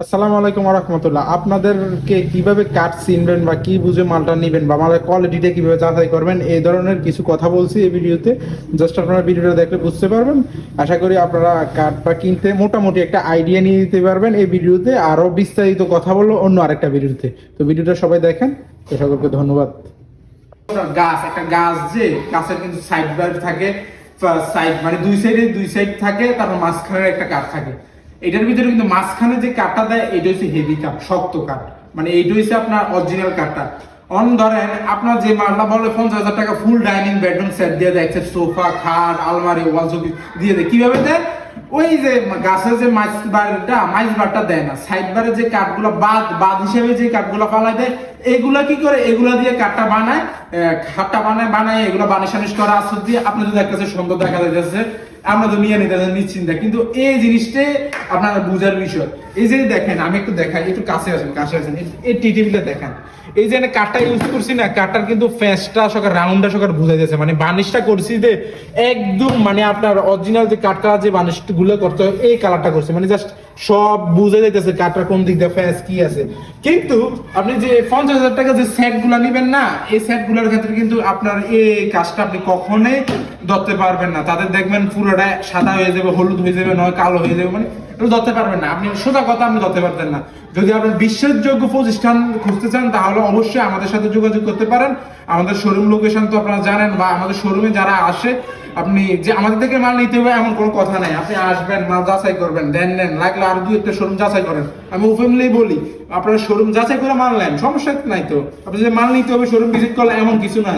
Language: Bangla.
আসসালামু আলাইকুম ওয়া রাহমাতুল্লাহ। আপনাদেরকে কিভাবে কাঠ চিনবেন বা কি বুঝে মালটা নেবেন বা মালের কোয়ালিটিটা কিভাবে যাচাই করবেন এই ধরনের কিছু কথা বলছি এই ভিডিওতে। জাস্ট আপনারা ভিডিওটা দেখলে বুঝতে পারবেন। আশা করি আপনারা কাঠটা কিনতে মোটামুটি একটা আইডিয়া নিয়ে দিতে পারবেন এই ভিডিওতে। আরো বিস্তারিত কথা বলবো অন্য আরেকটা ভিডিওতে। তো ভিডিওটা সবাই দেখেন। তো সকলকে ধন্যবাদ। একটা গাছ যে গাছের কিন্তু সাইড বার থাকে, সাইড মানে দুই সাইড থাকে, তারপর মাঝখানে একটা কাঠ থাকে। এটার ভিতরে কিন্তু মাঝখানে যে কাঠটা দেয় এটা হচ্ছে হেভি কাঠ, শক্ত কাঠ, মানে এইটা হচ্ছে আপনার অরিজিনাল কাঠটা। ধরেন আপনার যে মালটা বলে 50,000 টাকা ফুল ডাইনিং বেডরুম সেট দিয়ে দেয়, সোফা, খাট, আলমারি, ওয়াল শোকেস দিয়ে দেয়। কিভাবে দেয়? ওই যে গাছের যে মাইজ বারটা দেয় না, সাইড বারে যে কাঠগুলো বাদ হিসেবে যে কাঠগুলো পালাই দেয়, এগুলা কি করে, এগুলা দিয়ে কাঠটা বানায়, বানায় এগুলো বানিশ টানিশ করা আসর দিয়ে আপনি যদি একটা সুন্দর দেখা যাচ্ছে, আমরা তো নিয়ে নিতে নিশ্চিন্তা। কিন্তু এই জিনিসটা আপনারা বুঝার বিষয়। এই যে দেখেন, আমি একটু দেখাই, একটু কাছে আসেন, এই টিভিটা দেখেন। এই যে কাঠটা ইউজ করছি না, কাঠটার কিন্তু ফেসটা সকাল রাউন্ডটা সকাল বুঝা যাচ্ছে, মানে বানিশটা করছি যে একদম মানে আপনার অরিজিনাল যে কাঠ কালার যে বানিশ গুলো করতে হয় এই কালারটা করছে, মানে জাস্ট সব বুঝে যাইতেছে কাঠটা কোন দিক দিয়ে ফেস কি আছে। কিন্তু আপনি যে 50,000 টাকা যে সেট গুলা নিবেন না, এই সেট গুলার ক্ষেত্রে কিন্তু আপনার এই কাজটা আপনি কখনোই ধরতে পারবেন না। তাদের দেখবেন পুরোটা সাদা হয়ে যাবে, হলুদ হয়ে যাবে, নয় কালো হয়ে যাবে, মানে ধরতে পারবেন না আপনি। সোজা কথা, আপনি ধরতে পারতেন না। যদি আপনার বিশ্বাসযোগ্য প্রতিষ্ঠান খুঁজতে চান তাহলে অবশ্যই আমাদের সাথে যোগাযোগ করতে পারেন। আমাদের শোরুম লোকেশন তো আপনারা জানেন, বা আমাদের শোরুমে যারা আসে, আপনি যে আমাদের থেকে মাল নিতে হবে এমন কোনো কথা নাই। আপনি আসবেন, মাল যাচাই করবেন, নেন লাগলে আরো দুই একটা শোরুম যাচাই করেন। আমি ওপেনলি বলি, আপনারা শোরুম যাচাই করে মাল নেন, সমস্যা নাই। তো আপনি যে মাল নিতে হবে শোরুম ভিজিট করলে এমন কিছু না।